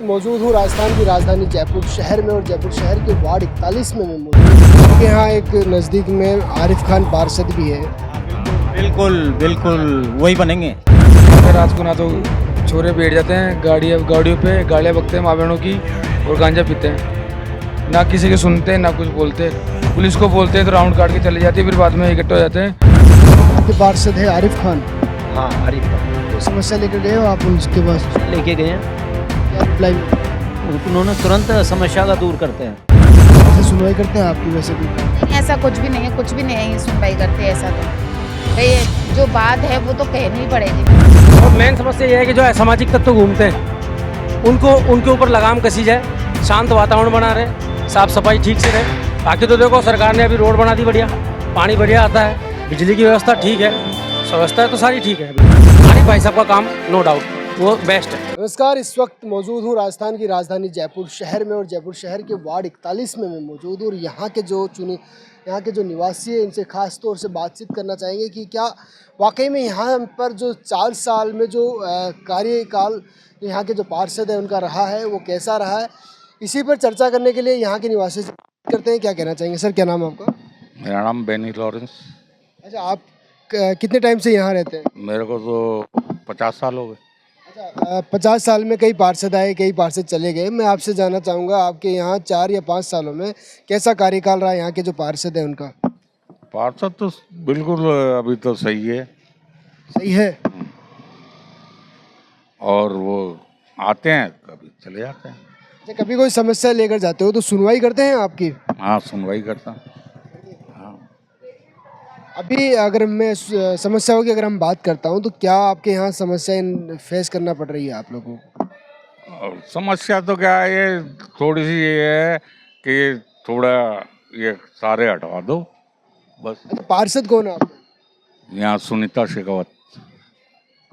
मौजूद हूँ राजस्थान की राजधानी जयपुर शहर में और जयपुर शहर के वार्ड 41 में मैं मौजूद हूँ। यहाँ एक नज़दीक में आरिफ खान पार्षद भी है। बिल्कुल बिल्कुल वही बनेंगे। रात को ना तो छोरे बैठ जाते हैं गाड़ियों पे, गालियाँ बकते हैं माँ बहनों की और गांजा पीते हैं, ना किसी के सुनते हैं ना कुछ बोलते। पुलिस को बोलते हैं तो राउंड काट के चले जाती है, फिर बाद में इकट्ठे हो जाते हैं। आपके पार्षद है आरिफ खान। हाँ आरिफ खान तो समस्या लेकर गए हो आप उनके पास? लेके गए हैं, क्या रिप्लाई मिला? उन्होंने तुरंत समस्या का दूर करते हैं। ऐसे सुनवाई करते हैं आपकी? वैसे भी ऐसा कुछ भी नहीं है, कुछ भी नहीं है, सुनवाई करते हैं ऐसा तो ये जो बात है वो तो कहनी ही पड़ेगी। और मेन समस्या ये है कि जो असामाजिक तत्व घूमते हैं उनके ऊपर लगाम कसी जाए, शांत वातावरण बना रहे, साफ सफाई ठीक से रहे। बाकी तो देखो सरकार ने अभी रोड बना दी बढ़िया, पानी बढ़िया आता है, बिजली की व्यवस्था ठीक है, व्यवस्था तो सारी ठीक है। आरिफ भाई साहब का काम नो डाउट वो बेस्ट है। नमस्कार, इस वक्त मौजूद हूँ राजस्थान की राजधानी जयपुर शहर में और जयपुर शहर के वार्ड 41 में मैं मौजूद हूँ। और यहाँ के जो निवासी हैं इनसे खास तौर से बातचीत करना चाहेंगे कि क्या वाकई में यहाँ पर जो 4 साल में जो कार्यकाल यहाँ के जो पार्षद है उनका रहा है वो कैसा रहा है, इसी पर चर्चा करने के लिए यहाँ के निवासी करते हैं। क्या कहना चाहेंगे सर? क्या नाम है आपका? मेरा नाम बेनी लॉरेंस। अच्छा, आप कितने टाइम से यहाँ रहते हैं? मेरे को तो 50 साल हो गए। अच्छा, 50 साल में कई पार्षद आए, कई पार्षद चले गए। मैं आपसे जानना चाहूँगा आपके यहाँ 4 या 5 सालों में कैसा कार्यकाल रहा यहाँ के जो पार्षद है उनका? पार्षद तो बिल्कुल अभी तो सही है। सही है। और वो आते हैं कभी चले जाते हैं। अच्छा, कभी कोई समस्या लेकर जाते हो तो सुनवाई करते हैं आपकी? हाँ सुनवाई करता हूँ। अभी अगर मैं समस्याओं की अगर हम बात करता हूँ तो क्या आपके यहाँ समस्याएं फेस करना पड़ रही है आप लोगों को? और समस्या तो क्या है, ये थोड़ी सी ये है कि थोड़ा ये सारे हटवा दो बस। अच्छा, पार्षद कौन है आप? यहाँ सुनीता शेखावत।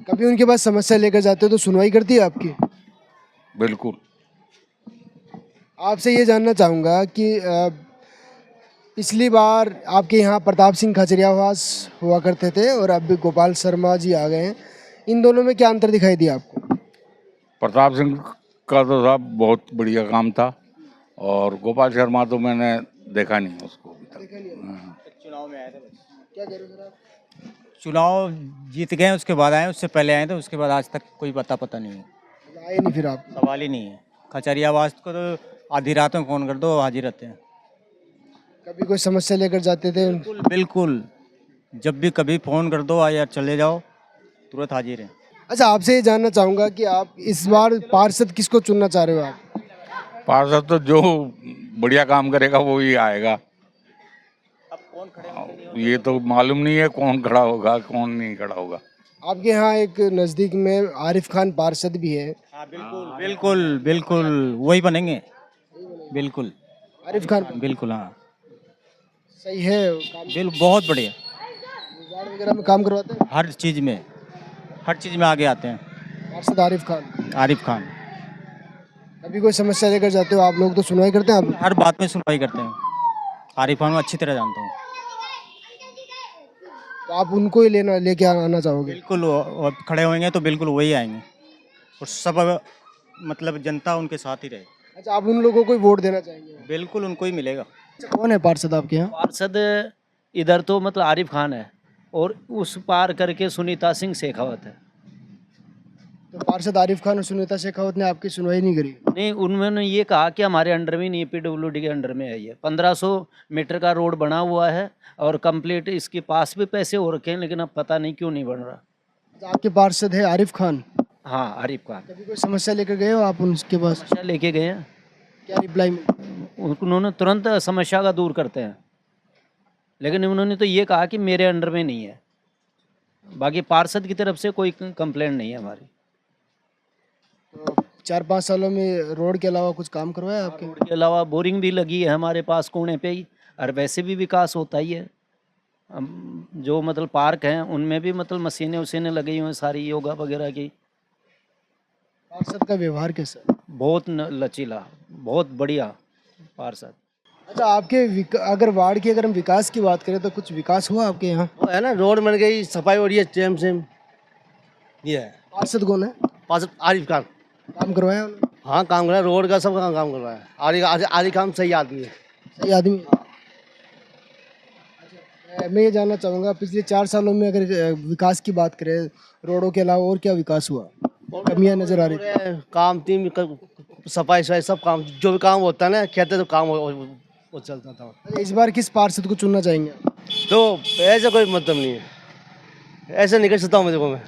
कभी उनके पास समस्या लेकर जाते हो तो सुनवाई करती है आपकी? बिल्कुल। आपसे ये जानना चाहूँगा कि पिछली बार आपके यहाँ प्रताप सिंह खजरियावास हुआ करते थे और अब भी गोपाल शर्मा जी आ गए हैं। इन दोनों में क्या अंतर दिखाई दिया आपको? प्रताप सिंह का तो साहब बहुत बढ़िया काम था और गोपाल शर्मा तो मैंने देखा नहीं उसको अभी तक। चुनाव में आए थे बस। क्या कह रहे हो सर आप? चुनाव जीत गए उसके बाद आए, उससे पहले आए थे, उसके बाद आज तक कोई पता नहीं है। आए नहीं फिर आप? सवाल ही नहीं है। खचरियावास को तो आधी रात में फ़ोन कर दो हाजिर रहते हैं। कभी कोई समस्या लेकर जाते थे? बिल्कुल बिल्कुल, जब भी कभी फ़ोन कर दो या चले जाओ तुरंत हाजिर हैं। अच्छा, आपसे ये जानना चाहूँगा कि आप इस बार पार्षद किसको चुनना चाह रहे हो आप? पार्षद तो जो बढ़िया काम करेगा वो ही आएगा। अब कौन खड़े ये तो मालूम नहीं है कौन खड़ा होगा कौन नहीं खड़ा होगा। आपके यहाँ एक नज़दीक में आरिफ खान पार्षद भी है। हाँ बिल्कुल बिल्कुल बिल्कुल वही बनेंगे। बिल्कुल आरिफ खान बिल्कुल। हाँ सही है काम? बिल्कुल बहुत बढ़िया, वार्ड वगैरह में काम करवाते हैं? हर चीज़ में आगे आते हैं। पार्षद आरिफ खान। आरिफ खान कभी कोई समस्या लेकर जाते हो आप लोग तो सुनवाई करते हैं आप लोग? हर बात में सुनवाई करते हैं। आरिफ खान को अच्छी तरह जानता हूँ। तो आप उनको ही लेके आना चाहोगे? बिल्कुल, और खड़े होंगे तो बिल्कुल वही आएंगे और सब मतलब जनता उनके साथ ही रहे। अच्छा, आप उन लोगों को ही वोट देना चाहेंगे? बिल्कुल उनको ही मिलेगा। अच्छा, कौन है पार्षद आपके यहाँ? पार्षद इधर तो मतलब आरिफ खान है और उस पार करके सुनीता सिंह शेखावत है। तो पार्षद आरिफ खान और सुनीता शेखावत ने आपकी सुनवाई नहीं करी? नहीं, उन्होंने ये कहा कि हमारे अंडर में नहीं, PWD के अंडर में है। ये 1500 मीटर का रोड बना हुआ है और कंप्लीट इसके पास भी पैसे हो रखे हैं, लेकिन अब पता नहीं क्यों नहीं बन रहा। तो आपके पार्षद है आरिफ खान? हाँ आरिफ खान। कभी कोई समस्या लेकर गए हो आप उनके पास? समस्या लेके गए हैं, क्या रिप्लाई मिला? उन्होंने तुरंत समस्या का दूर करते हैं, लेकिन उन्होंने तो ये कहा कि मेरे अंडर में नहीं है। बाकी पार्षद की तरफ से कोई कंप्लेंट नहीं है हमारी। तो 4-5 सालों में रोड के अलावा कुछ काम करवाया आपके? रोड के अलावा बोरिंग भी लगी है हमारे पास कोने पे ही, और वैसे भी विकास होता ही है। जो मतलब पार्क हैं उनमें भी मतलब मशीनें उसीनें लगी हुई हैं सारी, योगा वगैरह की। पार्षद का व्यवहार कैसा? बहुत लचीला, बहुत बढ़िया पार्षद। अच्छा, आपके अगर वार्ड की अगर हम विकास की बात करें तो कुछ विकास हुआ आपके यहाँ? वो है ना, रोड बन गई, सफाई हो रही है सेम। ये है पार्षद कौन है? पार्षद आरिफ खान। काम करवाया उन्होंने? हाँ काम कर रहा है, रोड का सब काम कर रहा है। आदि काम सही आदमी है। सही आदमी। मैं ये जानना चाहूँगा पिछले 4 सालों में अगर विकास की बात करें, रोडों के अलावा और क्या विकास हुआ, कमियां नजर आ रही थी? पूरे काम टीम सफाई सफाई सब काम जो भी काम होता है ना कहते तो काम वो चलता था। अच्छा, इस बार किस पार्षद को चुनना चाहेंगे आप? तो ऐसा कोई मतलब नहीं है, ऐसा नहीं कर सकता हूँ मैं।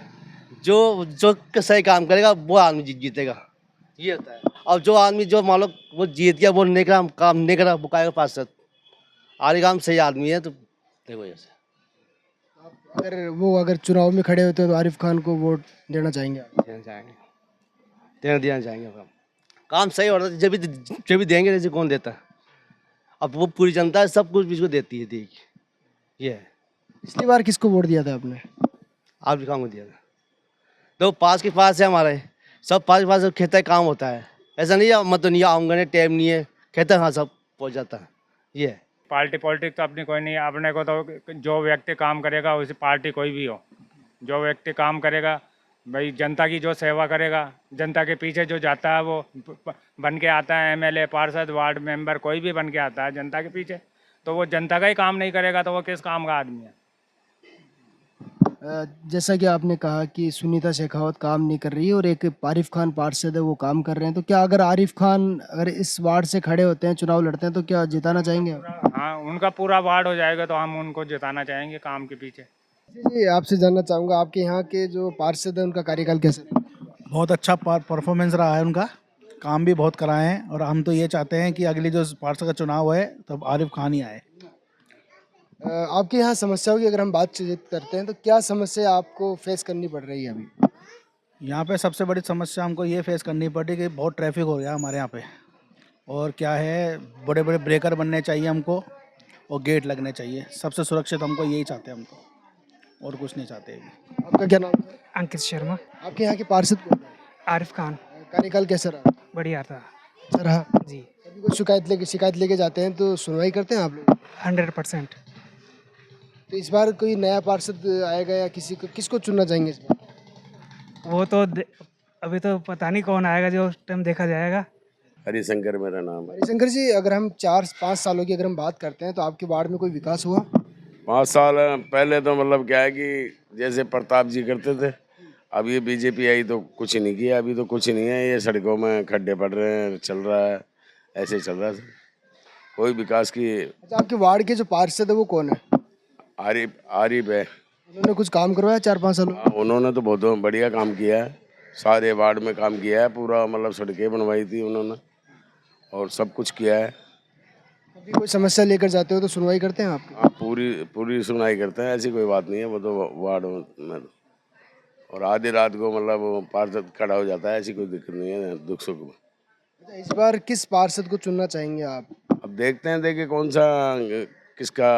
जो जो सही काम करेगा वो आदमी जीतेगा, ये होता है। और जो आदमी जो मान लो वो जीत गया, वो नहीं करा काम नहीं करा, वो काहेगा पार्षद? आदि काम सही आदमी है तो देखो ऐसे। अगर चुनाव में खड़े होते हैं तो आरिफ खान को वोट देना चाहेंगे आप? देना चाहेंगे काम सही हो रहा है, जब भी देंगे, जैसे कौन देता है? अब वो पूरी जनता सब कुछ इसको देती है, ठीक ये है। पिछली बार किसको वोट दिया था आपने? आप भी काम को दिया था तो पास के पास है हमारे, सब पास के पास खेता काम होता है। ऐसा नहीं है मतलब नहीं आऊँगा नहीं, टाइम नहीं है, कहता हाँ सब पहुँच जाता है, ये है। पार्टी पॉलिटिक्स तो अपनी कोई नहीं है। अपने को तो जो व्यक्ति काम करेगा उसी पार्टी कोई भी हो, जो व्यक्ति काम करेगा भाई, जनता की जो सेवा करेगा, जनता के पीछे जो जाता है वो बन के आता है। एमएलए, पार्षद, वार्ड मेंबर कोई भी बन के आता है जनता के पीछे, तो वो जनता का ही काम नहीं करेगा तो वो किस काम का आदमी है? जैसा कि आपने कहा कि सुनीता शेखावत काम नहीं कर रही है और एक आरिफ खान पार्षद है वो काम कर रहे हैं, तो क्या अगर आरिफ खान अगर इस वार्ड से खड़े होते हैं, चुनाव लड़ते हैं, तो क्या जिताना चाहेंगे आप? हाँ, उनका पूरा वार्ड हो जाएगा तो हम उनको जिताना चाहेंगे काम के पीछे। जी, आपसे जानना चाहूँगा आपके यहाँ के जो पार्षद है उनका कार्यकाल कैसा है? बहुत अच्छा परफॉर्मेंस रहा है उनका, काम भी बहुत कराए हैं और हम तो ये चाहते हैं कि अगली जो पार्षद का चुनाव है तब आरिफ खान ही आए। आपके यहाँ समस्याओं की अगर हम बातचीत करते हैं तो क्या समस्या आपको फेस करनी पड़ रही है अभी? यहाँ पे सबसे बड़ी समस्या हमको ये फेस करनी पड़ी कि बहुत ट्रैफिक हो गया हमारे यहाँ पे, और क्या है बड़े बड़े ब्रेकर बनने चाहिए हमको और गेट लगने चाहिए। सबसे सुरक्षित हमको यही चाहते हैं, हमको और कुछ नहीं चाहते अभी। आपका क्या नाम है? अंकित शर्मा। आपके यहाँ के पार्षद कौन है? आरिफ खान। कार्यकाल कैसा रहा? बढ़िया था। अच्छा रहा जी। कभी कोई शिकायत लेके जाते हैं तो सुनवाई करते हैं आप लोग? 100%। तो इस बार कोई नया पार्षद आएगा या किसको चुनना चाहेंगे इस बार? वो तो अभी तो पता नहीं कौन आएगा, जो टाइम देखा जाएगा। हरिशंकर मेरा नाम है। हरिशंकर जी, अगर हम 4-5 सालों की अगर हम बात करते हैं तो आपके वार्ड में कोई विकास हुआ? 5 साल पहले तो मतलब क्या है कि जैसे प्रताप जी करते थे, अब ये बीजेपी आई तो कुछ नहीं किया। अभी तो कुछ नहीं है, ये सड़कों में खड्डे पड़ रहे हैं, चल रहा है ऐसे चल रहा है, कोई विकास की। अच्छा, आपके वार्ड के जो पार्षद है वो कौन है? आरिफ है। उन्होंने कुछ काम करवाया 4-5 सालों में? उन्होंने तो बहुत बढ़िया काम किया है, सारे वार्ड में काम किया है, पूरा मतलब सड़कें बनवाई थी उन्होंने और सब कुछ किया है। अभी कोई समस्या लेकर जाते हो तो सुनवाई करते हैं आपकी? हाँ, पूरी सुनवाई करते हैं, ऐसी कोई बात नहीं है। वो तो वार्ड में और आधी रात को मतलब पार्षद खड़ा हो जाता है, ऐसी कोई दिक्कत नहीं है दुख सुख में। अच्छा, इस बार किस पार्षद को चुनना चाहेंगे आप? अब देखते हैं, देखिए कौन सा किसका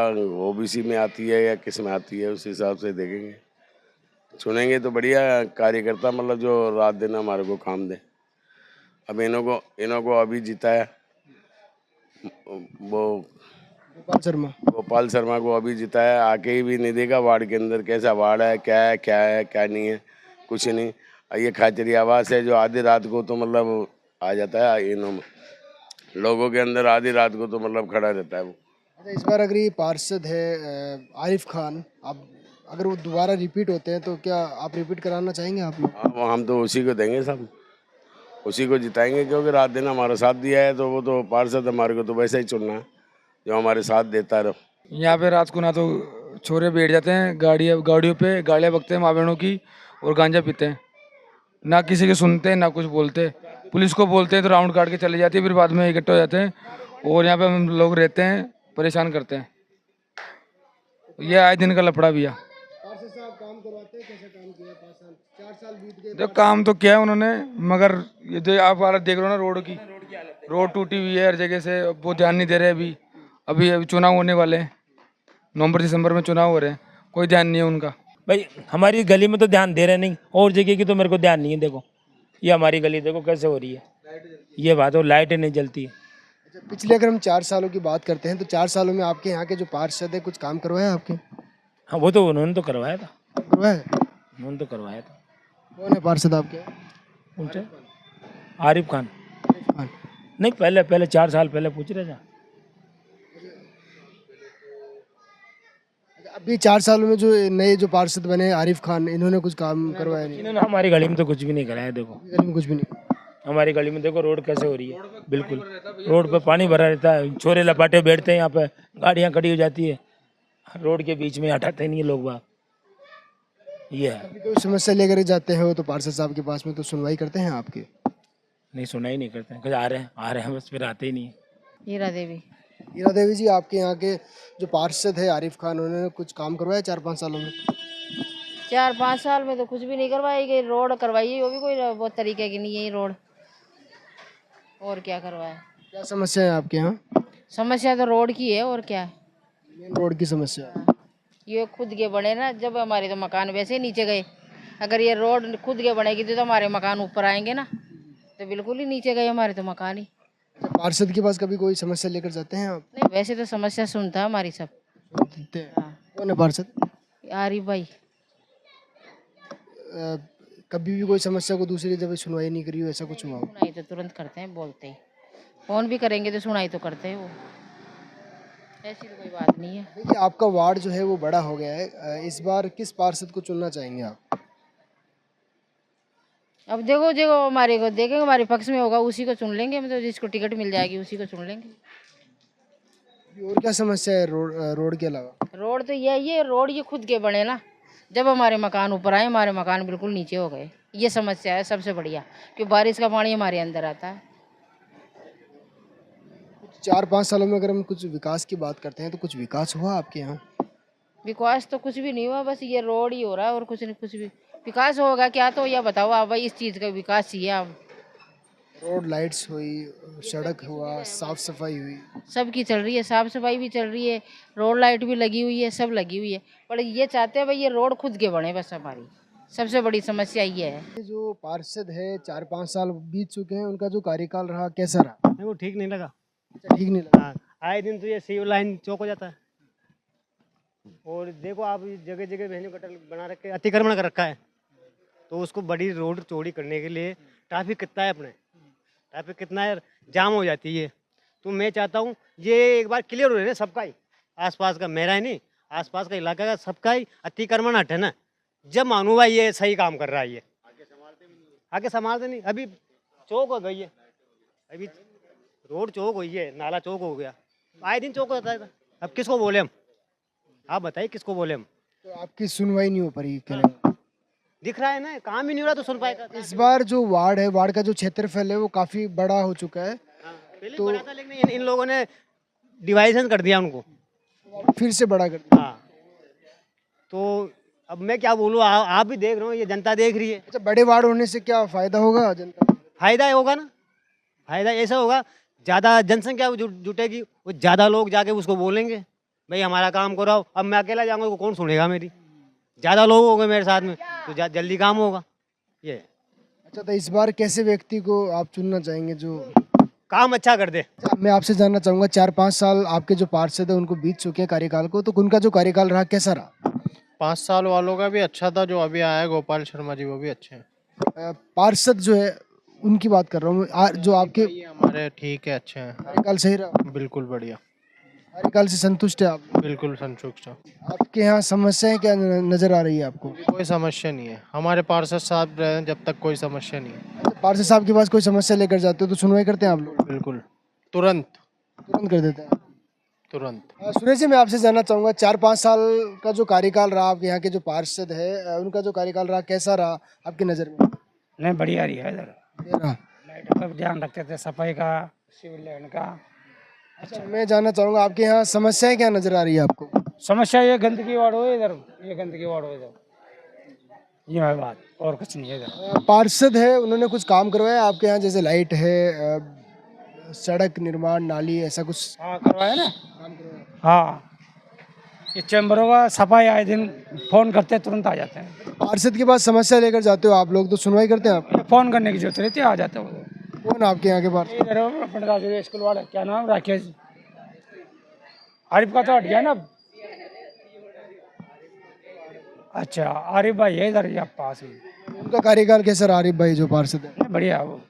ओबीसी में आती है या किस में आती है, उस हिसाब से देखेंगे, चुनेंगे तो बढ़िया कार्यकर्ता मतलब जो रात दिन हमारे को काम दे। अब इन्हों को अभी जीता है वो गोपाल शर्मा को अभी जीता है, आके ही भी नहीं देगा वार्ड के अंदर कैसा वार्ड है, क्या नहीं है, कुछ नहीं। ये खाचरी आवास है जो आधी रात को तो मतलब आ जाता है इन्हों लोगों के अंदर, आधी रात को तो मतलब खड़ा रहता है वो। अच्छा, इस बार अगर ये पार्षद है आरिफ खान, आप अगर वो दोबारा रिपीट होते हैं तो क्या आप रिपीट कराना चाहेंगे आप लोग? हाँ, हम तो उसी को देंगे, सब उसी को जिताएंगे, क्योंकि रात दिन हमारा साथ दिया है तो वो तो पार्षद हमारे को तो वैसा ही चुनना है जो हमारे साथ देता रहो। यहाँ पे रात को ना तो छोरे बैठ जाते हैं गाड़ियों पे, गालियाँ बकते हैं माँ बहनों की और गांजा पीते हैं, ना किसी की सुनते हैं ना कुछ बोलते। पुलिस को बोलते हैं तो राउंड काट के चले जाती है, फिर बाद में इकट्ठे हो जाते हैं और यहाँ पे हम लोग रहते हैं, परेशान करते हैं। ये आए दिन का लफड़ा भी है। जो काम तो किया है उन्होंने, मगर ये जो आप हालत देख रहे हो ना रोड टूटी हुई है हर जगह से, वो ध्यान नहीं दे रहे। अभी चुनाव होने वाले हैं, नवंबर दिसंबर में चुनाव हो रहे हैं, कोई ध्यान नहीं है उनका। भाई हमारी गली में तो ध्यान दे रहे नहीं, और जगह की तो मेरे को ध्यान नहीं है। देखो ये हमारी गली देखो कैसे हो रही है, ये बात हो, लाइटें नहीं जलती है। अच्छा, पिछले अगर हम 4 सालों की बात करते हैं तो 4 सालों में आपके यहाँ के जो पार्षद है कुछ काम करवाया आपके? हाँ, वो तो उन्होंने तो करवाया था। करवाया? उन्होंने तो करवाया था। कौन है पार्षद आपके? उनसे आरिफ खान। नहीं, पहले पहले 4 साल पहले पूछ रहे थे। अभी 4 सालों में जो नए जो पार्षद बने आरिफ खान, इन्होंने कुछ काम करवाया नहीं? इन्होंने हमारी गली में तो कुछ भी नहीं कराया। देखो गली में कुछ भी नहीं। हमारी गली में देखो रोड कैसे हो रही है, बिल्कुल रोड पे पानी भरा रहता है, छोरे लपाटे बैठते हैं यहाँ पे, गाड़ियाँ खड़ी हो जाती है, रोड के बीच में हटाते नहीं है लोग बाग। ये है। कभी कोई समस्या लेकर जाते हो तो पार्षद साहब के पास में तो सुनवाई करते हैं आपके? नहीं, सुनाई नहीं करते हैं, कहीं आ रहे हैं बस, फिर आते ही नहीं है। हीरा देवी। हीरा देवी जी, आपके यहाँ के जो पार्षद है आरिफ खान, उन्होंने कुछ काम करवाया 4-5 सालों में? 4-5 साल में तो कुछ भी नहीं करवाई गई। रोड करवाई है, वो भी कोई बहुत तरीके की नहीं है रोड। और क्या करवाया? क्या समस्या है आपके यहाँ? समस्या तो रोड की है, और क्या है? मेन रोड की समस्या है। ये खुद के बने ना, जब हमारे तो मकान वैसे ही नीचे गए। अगर ये रोड खुद के बनेगी तो हमारे मकान ऊपर आएंगे ना, तो बिल्कुल ही नीचे गए हमारे तो मकान ही। अच्छा, पार्षद के पास कभी कोई समस्या लेकर जाते हैं आप? नहीं, वैसे तो समस्या सुनता है हमारी सब। सुनते हैं। कौन है पार्षद? आरिफ भाई। कभी भी कोई समस्या को दूसरी जगह सुनवाई नहीं करी हो, ऐसा कुछ हुआ हो? सुनाई तो तुरंत करते हैं, बोलते ही फोन भी करेंगे तो सुनाई तो करते हैं वो, ऐसी तो कोई बात नहीं है। देखिए, आपका वार्ड जो है वो बड़ा हो गया है, इस बार किस पार्षद को चुनना चाहेंगे आप? अब देखो देखो हमारे को देखेंगे, हमारे पक्ष में होगा उसी को चुन लेंगे, मतलब जिसको टिकट मिल जाएगी उसी को चुन लेंगे। और क्या समस्या है रोड के अलावा? रोड तो ये रोड ये खुद के बने ना, जब हमारे मकान ऊपर आए हमारे मकान बिल्कुल नीचे हो गए, ये समस्या है सबसे बढ़िया, क्योंकि बारिश का पानी हमारे अंदर आता है। 4-5 सालों में अगर हम कुछ विकास की बात करते हैं तो कुछ विकास हुआ आपके यहाँ? विकास तो कुछ भी नहीं हुआ, बस ये रोड ही हो रहा है, और कुछ नहीं। कुछ भी विकास होगा क्या तो यह बताओ आप भाई, इस चीज़ का विकास चाहिए आप। रोड लाइट्स हुई, सड़क हुआ, साफ सफाई हुई, सबकी चल रही है, साफ सफाई भी चल रही है, रोड लाइट भी लगी हुई है, सब लगी हुई है, पर ये चाहते हैं भाई ये रोड खुद के बने, बस हमारी सबसे बड़ी समस्या ये है। जो पार्षद है 4-5 साल बीत चुके हैं, उनका जो कार्यकाल रहा कैसा रहा? वो ठीक नहीं लगा। अच्छा, ठीक नहीं लगा। आए दिन तो ये सिविल लाइन चौक हो जाता है, और देखो आप जगह जगह बहनों गटर बना रखे, अतिक्रमण कर रखा है, तो उसको बड़ी रोड चौड़ी करने के लिए ट्रैफिक कितना है, अपने ट्रैफिक कितना है, जाम हो जाती है। तो मैं चाहता हूँ ये एक बार क्लियर हो रहा है सबका ही, आसपास का, मेरा ही नहीं, आसपास का इलाका का सबका ही अतिक्रमण हटे ना, जब मानू भाई ये सही काम कर रहा है। ये आगे संभालते नहीं, अभी चौक हो गई है, अभी रोड चौक हुई है, नाला चौक हो गया, आए दिन चौक होता है। अब किसको बोले हम, आप बताइए किसको बोले हम? तो आपकी सुनवाई नहीं हो पा रही, कहने दिख रहा है ना, काम ही नहीं हो रहा तो सुन पाएगा। इस बार जो वार्ड है, वार्ड का जो क्षेत्रफल है वो काफी बड़ा हो चुका है। पहले बड़ा था, लेकिन इन लोगों ने डिवाइजन कर दिया उनको, फिर से बड़ा कर दिया। हाँ, तो अब मैं क्या बोलूँ, आप भी देख रहे हो, ये जनता देख रही है। अच्छा, बड़े वार्ड होने से क्या फायदा होगा जनता को? फायदा होगा ना, फायदा ऐसा होगा, ज़्यादा जनसंख्या जुटेगी, वो ज़्यादा लोग जाके उसको बोलेंगे भाई हमारा काम कराओ। अब मैं अकेला जाऊँगा तो कौन सुनेगा मेरी, ज़्यादा लोग हो गए मेरे साथ में तो जल्दी काम होगा। ये अच्छा, तो इस बार कैसे व्यक्ति को आप चुनना चाहेंगे जो काम अच्छा कर दे? अच्छा, मैं आपसे जानना चाहूँगा, 4-5 साल आपके जो पार्षद है उनको बीत चुके हैं कार्यकाल को, तो उनका जो कार्यकाल रहा कैसा रहा? 5 साल वालों का भी अच्छा था, जो अभी आया गोपाल शर्मा जी वो भी अच्छे हैं। पार्षद जो है उनकी बात कर रहा हूँ, जो आपके हमारे ठीक है, अच्छे हैं। कार्यकाल सही रहा? बिल्कुल बढ़िया। कार्यकाल से संतुष्ट है आप? बिल्कुल संतुष्ट हैं। आपके यहाँ समस्याएं क्या नजर आ रही है आपको? कोई समस्या नहीं है, हमारे पार्षद साहब रहे जब तक कोई समस्या नहीं है। अच्छा, पार्षद साहब के पास कोई समस्या लेकर जाते हो तो सुनवाई करते हैं आप लोग? बिल्कुल, तुरंत कर देते हैं, तुरंत। सुरेश जी, मैं आपसे जानना चाहूँगा, 4-5 साल का जो कार्यकाल रहा आपके यहाँ के जो पार्षद है, उनका जो कार्यकाल रहा कैसा रहा आपकी नज़र में? नहीं, बढ़िया रही है इधर, रहा। सब ध्यान रखते थे, सफाई का, सिविल लाइन का। अच्छा, मैं जानना चाहूँगा आपके यहाँ समस्याएं क्या नजर आ रही है आपको? समस्या ये गंदगी वार्ड हो इधर, ये गंदगी वार्ड हो इधर, ये है बात, और कुछ नहीं है इधर। पार्षद है, उन्होंने कुछ काम करवाया आपके यहाँ, जैसे लाइट है, सड़क निर्माण, नाली, ऐसा कुछ? हाँ, करवाया ना, हाँ, ये चैम्बरों का सफाई आए दिन फोन करते तुरंत आ जाते हैं। पार्षद के पास समस्या लेकर जाते हो आप लोग तो सुनवाई करते हैं आप? फोन करने की जरूरत रहती है, आ जाते हैं। कौन आपके यहाँ के पार्षद? इधर अपने स्कूल वाले, क्या नाम, राकेश, आरिफ का तो हट गया ना। अच्छा, आरिफ भाई है इधर पास में। उनका कार्यकाल कैसा रहा आरिफ भाई जो पार्षद है? बढ़िया, वो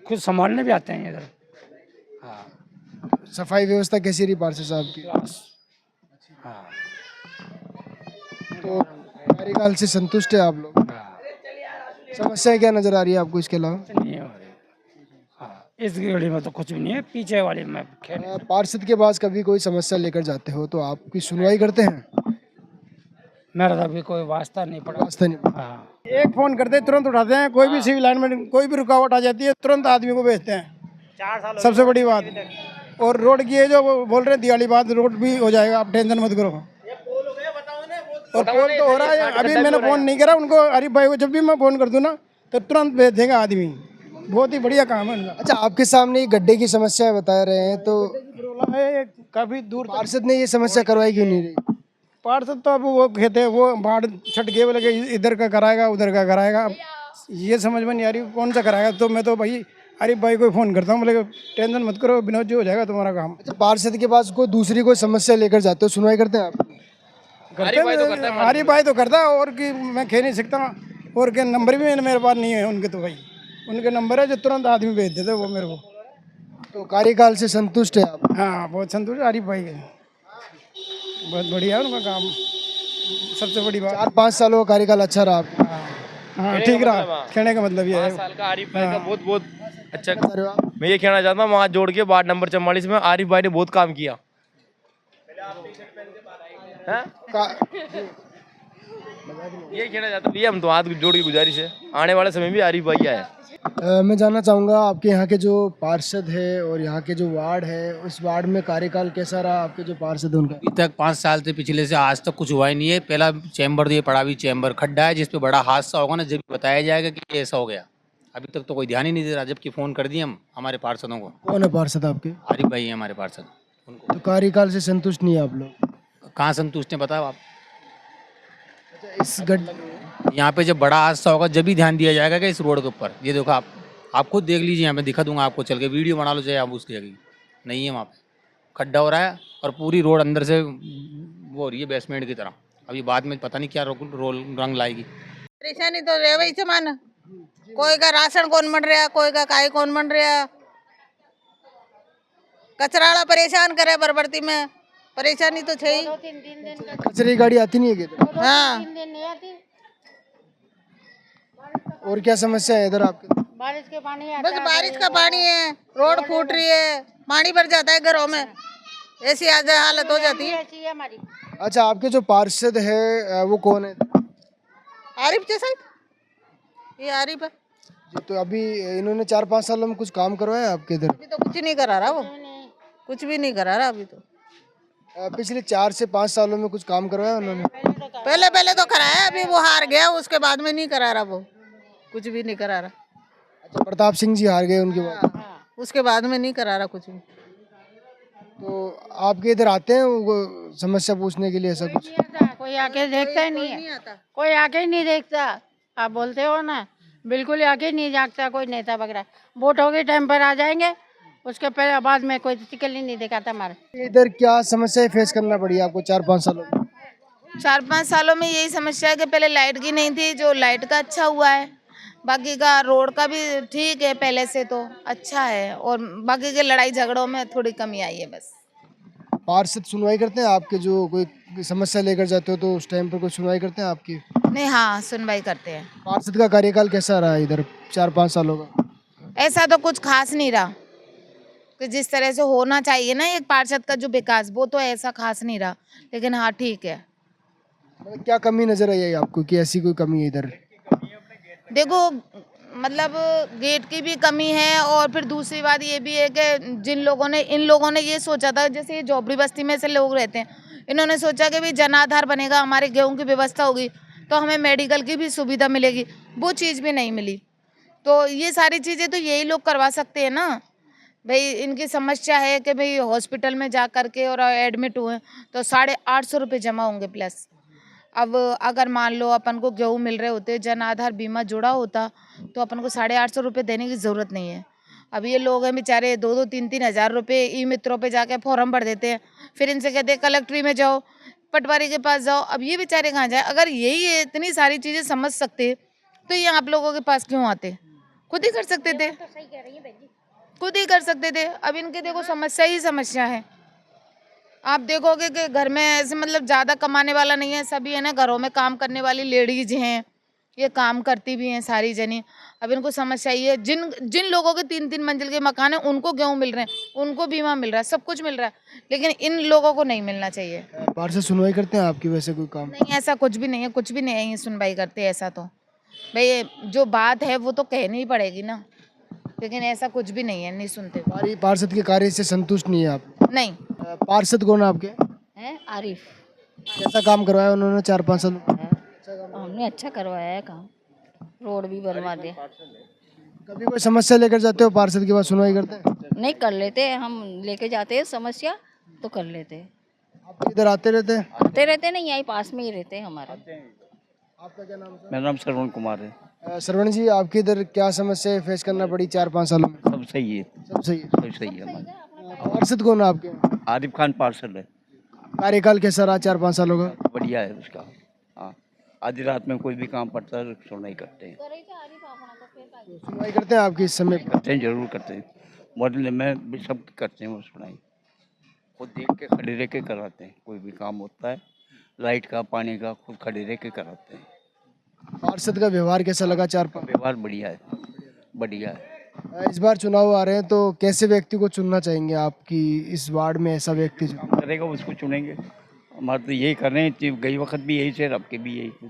खुद संभालने भी आते हैं इधर। सफाई व्यवस्था कैसी रही पार्षद साहब की? तो कार्यकाल से संतुष्ट है आप लोग? समस्याएं क्या नजर आ रही है आपको इसके अलावा? नहीं हो रही। हाँ, इस गली में तो कुछ भी नहीं है, पीछे वाली में पार्षद के पास कभी कोई समस्या लेकर जाते हो तो आपकी सुनवाई करते हैं? मेरा तो अभी कोई वास्ता नहीं पड़ा। वास्ता नहीं। हाँ, एक फोन करते हैं तुरंत उठाते हैं, कोई भी सिविल लाइन में कोई भी रुकावट आ जाती है तुरंत आदमी को भेजते हैं, सबसे बड़ी बात। और रोड की है जो वो बोल रहे हैं दिवाली बाद रोड भी हो जाएगा, आप टेंशन मत करो। और पोल तो हो रहा है, अभी मैंने फोन नहीं करा उनको, आरिफ भाई को जब भी मैं फोन कर दूँ ना तो तुरंत भेज देगा आदमी, बहुत ही बढ़िया काम है उनका। अच्छा, आपके सामने ये गड्ढे की समस्या बता रहे हैं तो काफी दूर पार्षद ने ये समस्या करवाई क्यों नहीं रही? पार्षद तो अब वो कहते हैं वो बाढ़ छट गए बोले कि इधर का कराएगा उधर का कराएगा, अब ये समझ में नहीं आ रही कौन सा कराएगा। तो मैं तो भाई आरिफ भाई को फ़ोन करता हूँ, बोले टेंशन मत करो विनोद जी, हो जाएगा तुम्हारा काम। अच्छा, पार्षद के पास कोई दूसरी कोई समस्या लेकर जाते हो, सुनवाई करते हैं आप? आरिफ भाई तो करता है, और कि मैं कह नहीं सकता, और के नंबर भी मेरे पास नहीं है उनके, तो भाई उनके नंबर है जो तुरंत आदमी भेज देते वो मेरे को। तो कार्यकाल से संतुष्ट है आप? हाँ, बहुत संतुष्ट आरिफ भाई के, बहुत बढ़िया है उनका काम, सबसे बड़ी बात। 4-5 सालों का कार्यकाल अच्छा रहा आपका? हाँ, ठीक रहा। कहने का मतलब ये है 5 साल का आरिफ भाई का बहुत बहुत अच्छा। मैं ये कहना चाहता हूँ, वहाँ जोड़ के वार्ड नंबर 44 में आरिफ भाई ने बहुत काम किया। ये कहना चाहता हूँ, ये हम तो हाथ जोड़ की गुजारिश है, आने वाले समय भी आरिफ भाई आए। मैं जानना चाहूँगा आपके यहाँ के जो पार्षद है और यहाँ के जो वार्ड है, उस वार्ड में कार्यकाल कैसा रहा आपके जो पार्षद है उनका? अभी तक 5 साल से पिछले से आज तक कुछ हुआ ही नहीं है। पहला चैम्बर ये पड़ा हुई चैम्बर खड्डा है, जिस पे बड़ा हादसा होगा ना जब बताया जाएगा कि ऐसा हो गया। अभी तक तो कोई ध्यान ही नहीं दे रहा, जबकि फ़ोन कर दिए हम हमारे पार्षदों को। कौन है पार्षद आपके? आरिफ भाई है हमारे पार्षद। उनको तो कार्यकाल से संतुष्ट नहीं है आप लोग? कहाँ संतुष्ट हैं बताओ आप? इस गड यहाँ पे जब बड़ा हादसा होगा जब भी ध्यान दिया जाएगा कि इस रोड के ऊपर। ये देखो आप खुद देख लीजिए, यहाँ पे दिखा दूंगा आपको, चल के वीडियो बना लो चाहे आप उसकी जगह। नहीं है वहाँ पे, खड्डा हो रहा है और पूरी रोड अंदर से वो हो रही है बेसमेंट की तरह। अभी बाद में पता नहीं क्या रंग लाएगी। परेशानी तो रहे वही समान, कोई का राशन कौन बन रहा, कोई का काई कौन बन रहा, कचराड़ा परेशान करे बरबरती में, परेशानी तो है ही। कचरे की गाड़ी आती नहीं है क्या? हाँ, और क्या समस्या है इधर आपके? बारिश के पानी आता बस बारिश का पानी है, रोड फूट रही है, पानी भर जाता है घरों में, ऐसी हालत हो जाती है हमारी। अच्छा, आपके जो पार्षद है वो कौन है? आरिफ जैसा, ये आरिफ है जी। तो अभी इन्होंने 4-5 सालों में कुछ काम करवाया आपके इधर? अभी तो कुछ नहीं करा रहा वो, कुछ भी नहीं करा रहा अभी तो। पिछले 4 से 5 सालों में कुछ काम करवाया उन्होंने? पहले तो कराया, अभी वो हार गया, उसके बाद में नहीं करा रहा, वो कुछ भी नहीं करा रहा। अच्छा, प्रताप सिंह जी हार गए उनके बाद? हाँ, उसके बाद में नहीं करा रहा कुछ भी। तो आपके इधर आते हैं वो समस्या पूछने के लिए? ऐसा कुछ कोई आके देखता ही नहीं है, कोई आके ही नहीं देखता। आप बोलते हो ना, बिल्कुल आके नहीं जागता कोई नेता वगैरह। वोटों के टाइम पर आ जाएंगे, उसके पहले बाद में कोई शिकल ही नहीं दिखाता हमारे इधर। क्या समस्या फेस करना पड़ी आपको 4-5 सालों में? 4-5 सालों में यही समस्या है कि पहले लाइट की नहीं थी, जो लाइट का अच्छा हुआ है, बाकी का रोड का भी ठीक है, पहले से तो अच्छा है, और बाकी के लड़ाई झगड़ों में थोड़ी कमी आई है बस। पार्षद सुनवाई करते हैं आपके? जो कोई समस्या लेकर जाते हो तो उस टाइम पर कोई सुनवाई करते हैं आपकी? नहीं, हाँ, सुनवाई करते हैं। पार्षद का कार्यकाल कैसा रहा इधर 4-5 सालों का? ऐसा तो कुछ खास नहीं रहा कि जिस तरह से होना चाहिए ना एक पार्षद का जो विकास, वो तो ऐसा खास नहीं रहा, लेकिन हाँ ठीक है। क्या कमी नजर आई है आपको कि ऐसी कोई कमी है इधर? देखो, मतलब गेट की भी कमी है, और फिर दूसरी बात ये भी है कि इन लोगों ने ये सोचा था, जैसे ये झोपड़ी बस्ती में से लोग रहते हैं, इन्होंने सोचा कि भी जन आधार बनेगा, हमारे गेहूं की व्यवस्था होगी तो हमें मेडिकल की भी सुविधा मिलेगी, वो चीज़ भी नहीं मिली। तो ये सारी चीज़ें तो यही लोग करवा सकते हैं ना भाई। इनकी समस्या है कि भाई हॉस्पिटल में जा करके और एडमिट हुए तो 850 रुपये जमा होंगे प्लस। अब अगर मान लो अपन को गेहूँ मिल रहे होते, जन आधार बीमा जुड़ा होता, तो अपन को 850 रुपये देने की ज़रूरत नहीं है। अब ये लोग हैं बेचारे 2-2, 3-3 हज़ार रुपये ई मित्रों पे जाके फॉर्म भर देते हैं, फिर इनसे कहते हैं कलेक्ट्री में जाओ, पटवारी के पास जाओ। अब ये बेचारे कहाँ जाए? अगर यही इतनी सारी चीज़ें समझ सकते तो ये आप लोगों के पास क्यों आते? खुद ही कर सकते थे। खुद ही कर सकते थे। अब इनके देखो समस्या ही समस्या है। आप देखोगे कि घर में ऐसे मतलब ज़्यादा कमाने वाला नहीं है, सभी है ना घरों में काम करने वाली लेडीज हैं, ये काम करती भी हैं सारी जनी। अब इनको समस्या ये है, जिन जिन लोगों के 3-3 मंजिल के मकान हैं उनको गेहूँ मिल रहे हैं, उनको बीमा मिल रहा है, सब कुछ मिल रहा है, लेकिन इन लोगों को नहीं मिलना चाहिए। पार्षद सुनवाई करते हैं आपकी वैसे कोई काम? नहीं, ऐसा कुछ भी नहीं है, कुछ भी नहीं है, ये सुनवाई करते ऐसा तो भाई जो बात है वो तो कहनी ही पड़ेगी ना, लेकिन ऐसा कुछ भी नहीं है, नहीं सुनते। पार्षद के कार्य से संतुष्ट नहीं है आप? नहीं। पार्षद कौन है आपके? है आरिफ। कैसा काम करवाया उन्होंने 4-5 साल? हमने अच्छा करवाया है काम, रोड भी बनवा दे। कभी कोई समस्या लेकर जाते हो पार्षद के पास, सुनवाई करते हैं? नहीं कर लेते हैं, हम लेके जाते हैं समस्या तो कर लेते हैं। आप इधर आते रहते हैं? आते रहते नहीं, यहीं पास में ही रहते हैं हमारे। आपका क्या नाम है? मेरा नाम श्रवण कुमार है। श्रवण जी, आपके इधर क्या समस्या फेस करना पड़ी 4-5 सालों में? सब सही है, सब सही है। सब सही है हमारा। पार्षद कौन है आपके? आरिफ खान पार्षद है। कार्यकाल कैसा रहा 4-5 सालों का? बढ़िया है उसका। हाँ, आधी रात में कोई भी काम पड़ता है सुनवाई करते हैं। सुनवाई करते हैं आपकी इस समय? करते हैं, जरूर करते हैं। मोहल्ले में भी सब करते हैं वो सुनवाई, खुद देख के खड़े रह के कराते हैं। कोई भी काम होता है लाइट का, पानी का, खुद खड़े रह के कराते हैं। पार्षद का व्यवहार कैसा लगा? 4-5 व्यवहार बढ़िया है, बढ़िया है। इस बार चुनाव आ रहे हैं तो कैसे व्यक्ति को चुनना चाहेंगे आपकी इस वार्ड में? ऐसा व्यक्ति जो करेगा उसको चुनेंगे। हमारे तो यही कर रहे हैं, गई वक्त भी यही थे, अब के भी यही थे,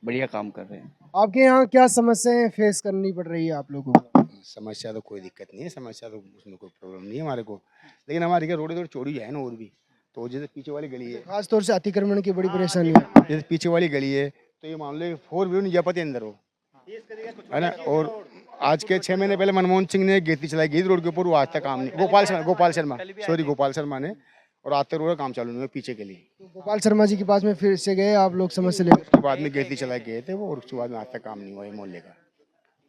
बढ़िया काम कर रहे हैं। आपके यहाँ क्या समस्याएं फेस करनी पड़ रही है आप लोगों को? समस्या तो कोई दिक्कत नहीं है, समस्या तो उसमें कोई प्रॉब्लम नहीं है हमारे को, लेकिन हमारे रोड थोड़ी चौड़ी है ना, और भी तो जैसे पीछे वाली गली है, खास तौर से अतिक्रमण की बड़ी परेशानी है। जैसे पीछे वाली गली है तो ये मान लो 4 व्हीलर नहीं जा पाते अंदर, वो है ना। और आज के 6 महीने पहले मनमोहन सिंह ने गेती चलाई गई रोड के ऊपर, वो आज तक काम नहीं। गोपाल शर्मा ने, और आज तक रोड का काम चालू नहीं हुआ पीछे के लिए। तो गोपाल शर्मा जी के पास में फिर से गए आप लोग समस्या लेकर? उसके बाद में गेती चला गए थे वो, और उसके बाद में आज तक काम नहीं हुआ ये मोहल्ले का।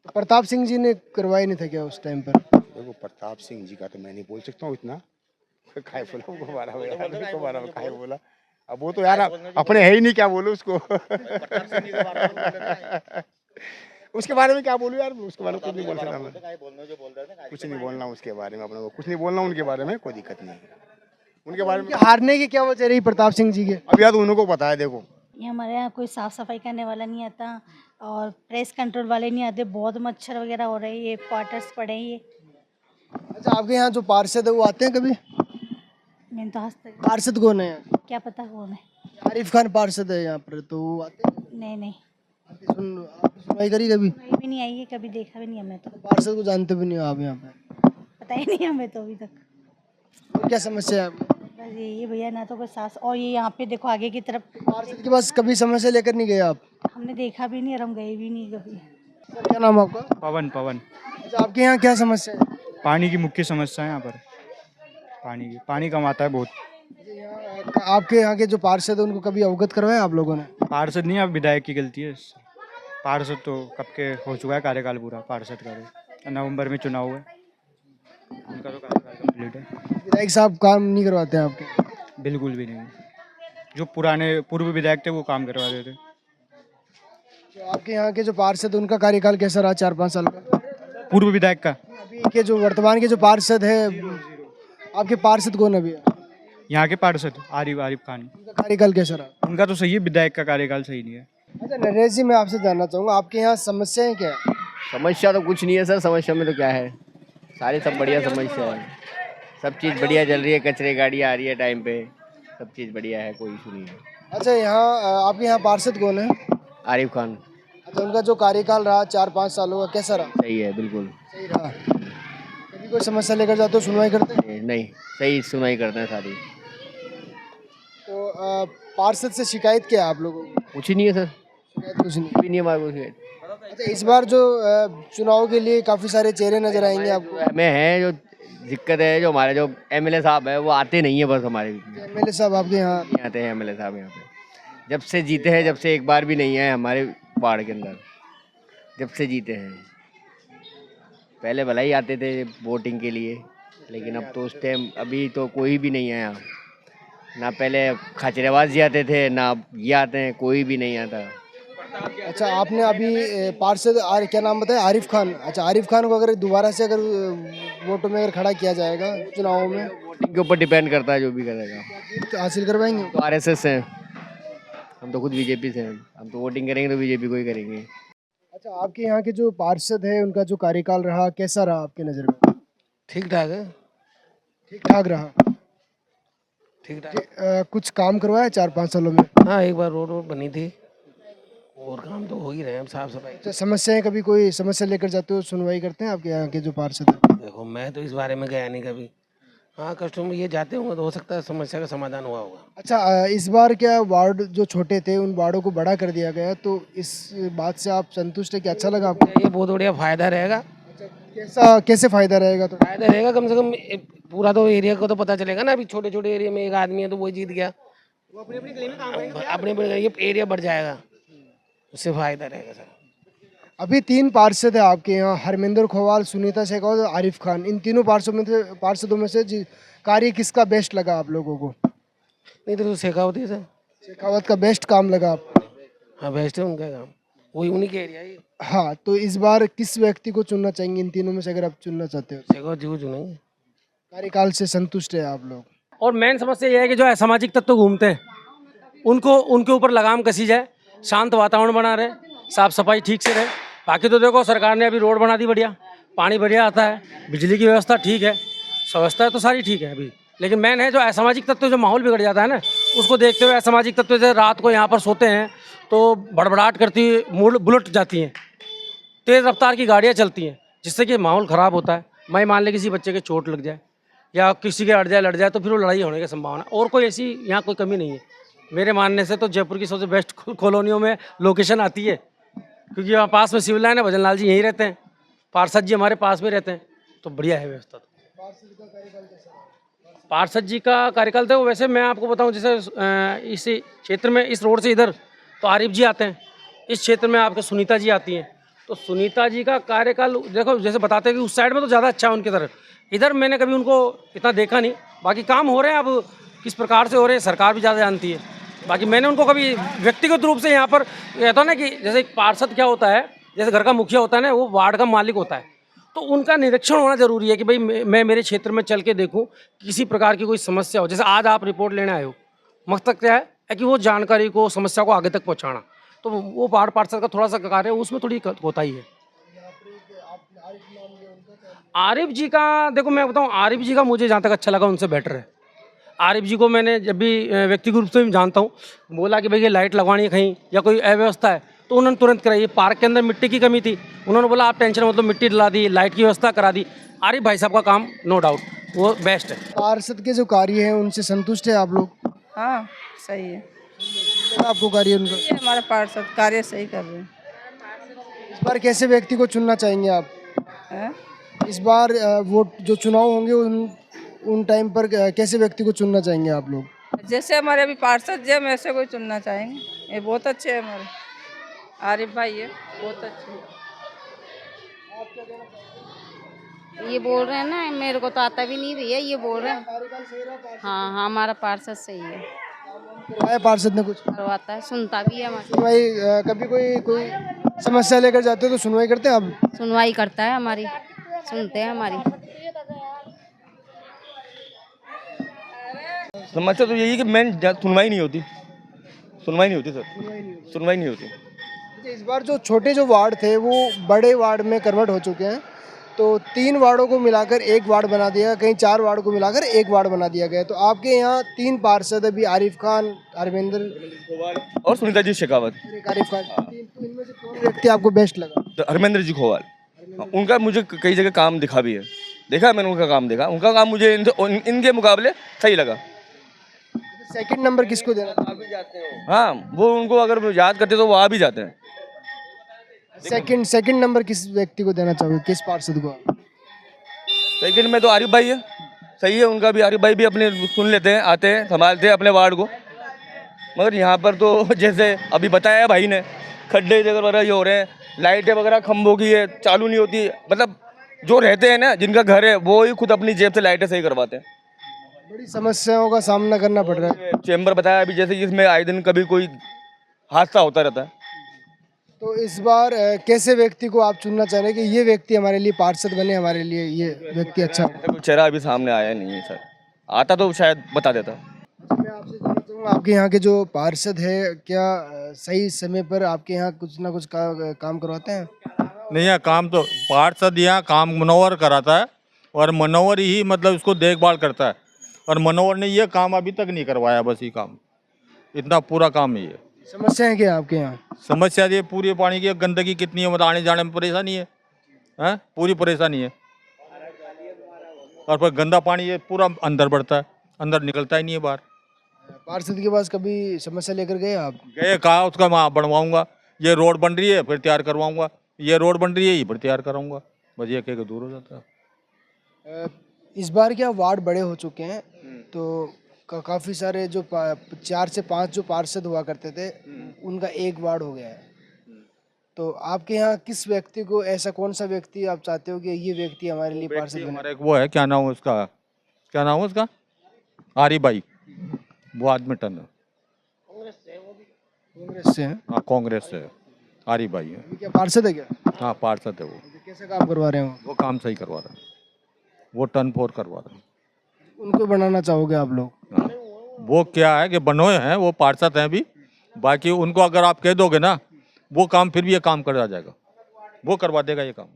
तो प्रताप सिंह जी ने करवाया नहीं था क्या उस टाइम पर? देखो प्रताप सिंह जी का तो मैं नहीं बोल सकता हूँ इतना, खाए बोला खाए बोला, अब वो तो यार अपने है ही नहीं, क्या बोलो उसको। उसके बारे में क्या बोलूं यार, उसके बारे में कुछ नहीं बोल सकता मैं, कुछ नहीं बोलना उसके बारे में, अपने को कुछ नहीं बोलना उनके बारे में, कोई दिक्कत नहीं है उनके बारे में। हारने की क्या वजह रही प्रताप सिंह जी के? अब यार उनको पता है। देखो ये हमारे यहाँ कोई साफ सफाई करने वाला नहीं आता और प्रेस कंट्रोल वाले नहीं आते, बहुत मच्छर वगैरह हो रहे हैं, ये क्वार्टर्स पड़े हैं ये। अच्छा, आपके यहाँ जो पार्षद है वो आते हैं कभी? मैंने तो आज तक। पार्षद कौन है? क्या पता कौन है? आरिफ खान पार्षद है यहाँ पर, तो वो आते हैं? नहीं। आपने सुनवाई करी कभी? कोई भी नहीं आई है, कभी देखा भी नहीं हमें तो। पार्षद को जानते भी नहीं हो आप यहाँ पे? पता ही नहीं हमें तो अभी तक। तो क्या समस्या है? बस ये भैया ना तो कोई सास, और ये यहाँ पे देखो आगे की तरफ पार्षद के पास कभी समस्या लेकर नहीं गए आप? हमने देखा भी नहीं और हम गए भी नहीं कभी। सर, क्या नाम आपका? पवन। अच्छा, आपके यहाँ क्या समस्या है? पानी की मुख्य समस्या है यहाँ पर, पानी कम आता है बहुत। आपके यहाँ के जो पार्षद है उनको कभी अवगत करवाया आप लोगों ने? पार्षद नहीं, अब विधायक की गलती है। पार्षद तो कब के हो चुका है कार्यकाल पूरा पार्षद का, नवंबर में चुनाव है, उनका तो कार्यकाल कंप्लीट है। विधायक साहब काम नहीं करवाते हैं आपके? बिल्कुल भी नहीं, जो पुराने पूर्व विधायक थे वो काम करवा देते। तो आपके यहाँ के जो पार्षद उनका कार्यकाल कैसा रहा 4-5 साल का? पूर्व विधायक का? अभी के जो वर्तमान के जो पार्षद है, आपके पार्षद कौन अभी? यहाँ के पार्षद आरिफ खान। उनका कार्यकाल कैसा रहा? उनका तो सही है, विधायक का कार्यकाल सही नहीं है। अच्छा नरेश जी, मैं आपसे जानना चाहूँगा आपके यहाँ समस्याएं क्या है? समस्या तो कुछ नहीं है सर, समस्या में तो क्या है, सारी सब बढ़िया समस्या है, सब चीज़ बढ़िया चल रही है, कचरे गाड़ी आ रही है टाइम पे, सब चीज़ बढ़िया है, कोई इशू नहीं है। अच्छा, यहाँ आपके यहाँ पार्षद कौन है? आरिफ खान। अच्छा, उनका जो कार्यकाल रहा 4-5 सालों का कैसा रहा? सही है, बिल्कुल सही रहा। कभी कोई समस्या लेकर जाते हो सुनवाई करते हैं? नहीं, सही सुनवाई करते हैं सारी। तो पार्षद से शिकायत क्या है आप लोगों को? कुछ ही नहीं है सर, शिकायत कुछ नहीं भी नहीं हमारे को शिकायत। अच्छा, इस बार जो चुनाव के लिए काफ़ी सारे चेहरे नजर आएंगे आपको? हमें है जो दिक्कत है, जो हमारे जो एमएलए साहब है वो आते नहीं है, बस हमारे एमएलए साहब आपके यहाँ नहीं आते हैं। एमएलए साहब यहाँ पे जब से जीते हैं, जब से एक बार भी नहीं आए हमारे वार्ड के अंदर, जब से जीते हैं। पहले भला ही आते थे वोटिंग के लिए, लेकिन अब तो उस टाइम अभी तो कोई भी नहीं आया ना। पहले खाचरेबाज जी आते थे, ना ये आते हैं, कोई भी नहीं आता। अच्छा, आपने अभी पार्षद क्या नाम बताया, आरिफ खान। अच्छा, आरिफ खान को अगर दोबारा से अगर वोटों में अगर खड़ा किया जाएगा चुनावों में, वोटिंग के ऊपर डिपेंड करता है जो भी करेगा। जीत हासिल करवाएंगे? तो आरएसएस से, हम तो खुद बीजेपी से हैं, हम तो वोटिंग करेंगे तो बीजेपी को ही करेंगे। अच्छा, आपके यहाँ के जो पार्षद है उनका जो कार्यकाल रहा कैसा रहा आपकी नज़र में? ठीक ठाक है, ठीक ठाक रहा। ठीक ठाक। कुछ काम करवाया 4-5 सालों में? हाँ, एक बार रोड बनी थी, और काम तो हो ही रहे हैं, साफ सफाई। अच्छा, समस्याएं, कभी कोई समस्या लेकर जाते हो, सुनवाई करते हैं आपके यहाँ के जो पार्षद हैं? देखो, मैं तो इस बारे में गया नहीं कभी। हाँ, कस्टमर ये जाते होंगे तो हो सकता है समस्या का समाधान हुआ होगा। अच्छा, इस बार क्या वार्ड जो छोटे थे उन वार्डों को बड़ा कर दिया गया, तो इस बात से आप संतुष्ट है कि अच्छा लगा आपको? ये बहुत बढ़िया फायदा रहेगा। कैसे फायदा रहेगा? तो फायदा रहेगा, कम से कम पूरा तो एरिया को तो पता चलेगा ना। अभी छोटे छोटे एरिया में एक आदमी है तो वो जीत गया, अपने ये एरिया बढ़ जाएगा, उससे फायदा रहेगा सर। अभी 3 पार्षद है आपके यहाँ, हरमिंदर खोवाल, सुनीता शेखावत और आरिफ खान। इन तीनों पार्षदों में से कार्य किसका बेस्ट लगा आप लोगों को? नहीं तो शेखावत है सर। शेखावत का बेस्ट काम लगा आपको? हाँ, बेस्ट है उनका काम, वही उन्हीं के एरिया है। हाँ, तो इस बार किस व्यक्ति को चुनना चाहेंगे इन तीनों में से, अगर आप चुनना चाहते हो? शेखावत जी को चुनेंगे। कार्यकाल से संतुष्ट है आप लोग? और मेन समस्या यह है कि जो असामाजिक तत्व घूमते हैं उनको उनके ऊपर लगाम कसी जाए, शांत वातावरण बना रहे, साफ सफाई ठीक से रहे। बाकी तो देखो, सरकार ने अभी रोड बना दी बढ़िया, पानी बढ़िया आता है, बिजली की व्यवस्था ठीक है, व्यवस्था तो सारी ठीक है अभी। लेकिन मेन है जो असामाजिक तत्व, जो माहौल बिगड़ जाता है ना, उसको देखते हुए असामाजिक तत्व जैसे रात को यहाँ पर सोते हैं तो बड़बड़ाहट करती हुई बुलेट जाती हैं, तेज़ रफ्तार की गाड़ियाँ चलती हैं, जिससे कि माहौल ख़राब होता है। मैं मान ले किसी बच्चे के चोट लग जाए या किसी के लड़ जाए तो फिर वो लड़ाई होने की संभावना। और कोई ऐसी यहाँ कोई कमी नहीं है मेरे मानने से। तो जयपुर की सबसे बेस्ट कॉलोनियों में लोकेशन आती है, क्योंकि यहाँ पास में सिविल लाइन है, भजन लाल जी यहीं रहते हैं, पार्षद जी हमारे पास में रहते हैं, तो बढ़िया है व्यवस्था। पार्षद जी का कार्यकाल तो वैसे मैं आपको बताऊं, जैसे इस क्षेत्र में इस रोड से इधर तो आरिफ जी आते हैं, इस क्षेत्र में आपके सुनीता जी आती हैं। तो सुनीता जी का कार्यकाल देखो, जैसे बताते हैं कि उस साइड में तो ज़्यादा अच्छा है उनकी तरफ, इधर मैंने कभी उनको इतना देखा नहीं। बाकी काम हो रहे हैं, अब किस प्रकार से हो रहे हैं सरकार भी ज़्यादा जानती है। बाकी मैंने उनको कभी व्यक्तिगत रूप से यहाँ पर कहता ना कि जैसे एक पार्षद क्या होता है, जैसे घर का मुखिया होता है ना, वो वार्ड का मालिक होता है, तो उनका निरीक्षण होना जरूरी है कि भाई मैं मेरे क्षेत्र में चल के देखूं किसी प्रकार की कोई समस्या हो। जैसे आज आप रिपोर्ट लेने आए हो, मकसद क्या है कि वो जानकारी को, समस्या को आगे तक पहुंचाना, तो वो वार्ड पार्षद का थोड़ा सा कार्य है, उसमें थोड़ी होता ही है। आरिफ जी का देखो, मैं बताऊं, आरिफ जी का मुझे जहाँ तक अच्छा लगा उनसे बेटर है। आरिफ जी को मैंने जब भी व्यक्तिगत रूप से जानता हूँ, बोला कि भाई ये लाइट लगवानी है कहीं या कोई अव्यवस्था है तो उन्होंने तुरंत कराई। पार्क के अंदर मिट्टी की कमी थी, उन्होंने बोला आप टेंशन मतलब मिट्टी डला दी, लाइट की व्यवस्था करा दी। आरिफ भाई साहब का काम नो डाउट वो बेस्ट है। पार्षद के जो कार्य है उनसे संतुष्ट है आप लोग? हाँ, सही है। आपको कार्य उनका? ये हमारा पार्षद कार्य सही कर रहे हैं। इस बार कैसे व्यक्ति को चुनना चाहेंगे आप? इस बार वोट जो चुनाव होंगे उन टाइम पर कैसे व्यक्ति को चुनना चाहेंगे आप लोग? जैसे हमारे अभी पार्षद जी, हम ऐसे कोई चुनना चाहेंगे। ये बहुत अच्छे हैं हमारे आरिफ भाई, है बहुत अच्छे। ये बोल रहे हैं ना, मेरे को तो आता भी नहीं भैया, ये बोल रहे हैं। हाँ हाँ, हमारा पार्षद सही है। करवाया पार्षद ने कुछ? करवाता है, सुनता भी है हमारी। सुनवाई कभी कोई समस्या लेकर जाते हो तो सुनवाई करते हैं आप? सुनवाई करता है हमारी, सुनते हैं हमारी। समस्या तो यही है कि मेन सुनवाई नहीं होती, सुनवाई नहीं होती सर, सुनवाई नहीं होती। इस बार जो छोटे जो वार्ड थे वो बड़े वार्ड में कन्वर्ट हो चुके हैं, तो 3 वार्डों को मिलाकर एक वार्ड बना दिया, कहीं 4 वार्ड को मिलाकर एक वार्ड बना दिया गया। तो आपके यहाँ 3 पार्षद अभी, आरिफ खान, हरमिंदर और सुनीता जी शेखावत। आरिफ खान, इनमें से कौन व्यक्ति आपको बेस्ट लगा? तो हरमिंदर जी खोवाल, उनका मुझे कई जगह काम दिखा भी है, देखा मैंने उनका काम, देखा उनका काम मुझे इनके मुकाबले सही लगा। सेकंड नंबर किसको देना? हाँ, वो उनको अगर याद करते तो वो आ भी जाते हैं। सेकंड नंबर किस व्यक्ति को देना चाहोगे, किस पार्षद को? सेकंड में तो आरिफ भाई है, सही है उनका भी। आरिफ भाई भी अपने सुन लेते हैं, आते हैं, संभालते हैं अपने वार्ड को। मगर यहाँ पर तो जैसे अभी बताया है भाई ने, खड्डे वगैरह ये हो रहे हैं, लाइटें वगैरह खंभों की है चालू नहीं होती, मतलब जो रहते हैं ना, जिनका घर है, वो ही खुद अपनी जेब से लाइटें सही करवाते हैं। बड़ी समस्याओं का सामना करना पड़ रहा है। चैम्बर बताया अभी, जैसे इसमें आए दिन कभी कोई हादसा होता रहता है, तो इस बार कैसे व्यक्ति को आप चुनना चाह रहे हैं कि ये व्यक्ति हमारे लिए पार्षद बने, हमारे लिए ये व्यक्ति अच्छा हो? कोई चेहरा अभी सामने आया नहीं है सर, आता तो शायद बता देता। मैं आपसे जानना चाहूँगा, आपके यहाँ के जो पार्षद है क्या सही समय पर आपके यहाँ कुछ ना कुछ काम करवाते हैं? नहीं है काम तो पार्षद यहाँ काम मनोहर कराता है और मनोहर ही मतलब इसको देखभाल करता है और मनोहर ने ये काम अभी तक नहीं करवाया, बस ये काम इतना पूरा काम ही है। समस्या है क्या आपके यहाँ? समस्या ये पूरी पानी की गंदगी कितनी है, मतलब आने जाने में परेशानी है, हैं पूरी परेशानी है। और फिर गंदा पानी ये पूरा अंदर बढ़ता है, अंदर निकलता ही नहीं है बाहर। पार्षद के पास कभी समस्या लेकर गए आप? गए, कहा उसका मैं बनवाऊंगा, ये रोड बन रही है फिर तैयार करवाऊंगा, ये रोड बन रही है ये फिर तैयार कराऊंगा, बस ये कह के दूर हो जाता है। इस बार क्या वार्ड बड़े हो चुके हैं तो काफ़ी सारे जो 4 से 5 जो पार्षद हुआ करते थे उनका एक वार्ड हो गया है। तो आपके यहाँ किस व्यक्ति को, ऐसा कौन सा व्यक्ति आप चाहते हो कि ये व्यक्ति हमारे लिए पार्षद बने? हमारे वो है, क्या नाम है उसका, क्या नाम है उसका, आरिफ भाई, वो आदमी टन है, कांग्रेस से है। हाँ कांग्रेस से आरिफ भाई है। क्या पार्षद है क्या? हाँ पार्षद है वो। कैसे काम करवा रहे हैं वो काम सही करवा रहा है, वो टर्न 4 करवा रहा है। उनको बनाना चाहोगे आप लोग? हाँ। वो क्या है कि बनोए हैं, वो पार्षद हैं अभी, बाकी उनको अगर आप कह दोगे ना वो काम फिर भी ये काम कर जाएगा, वो करवा देगा ये काम।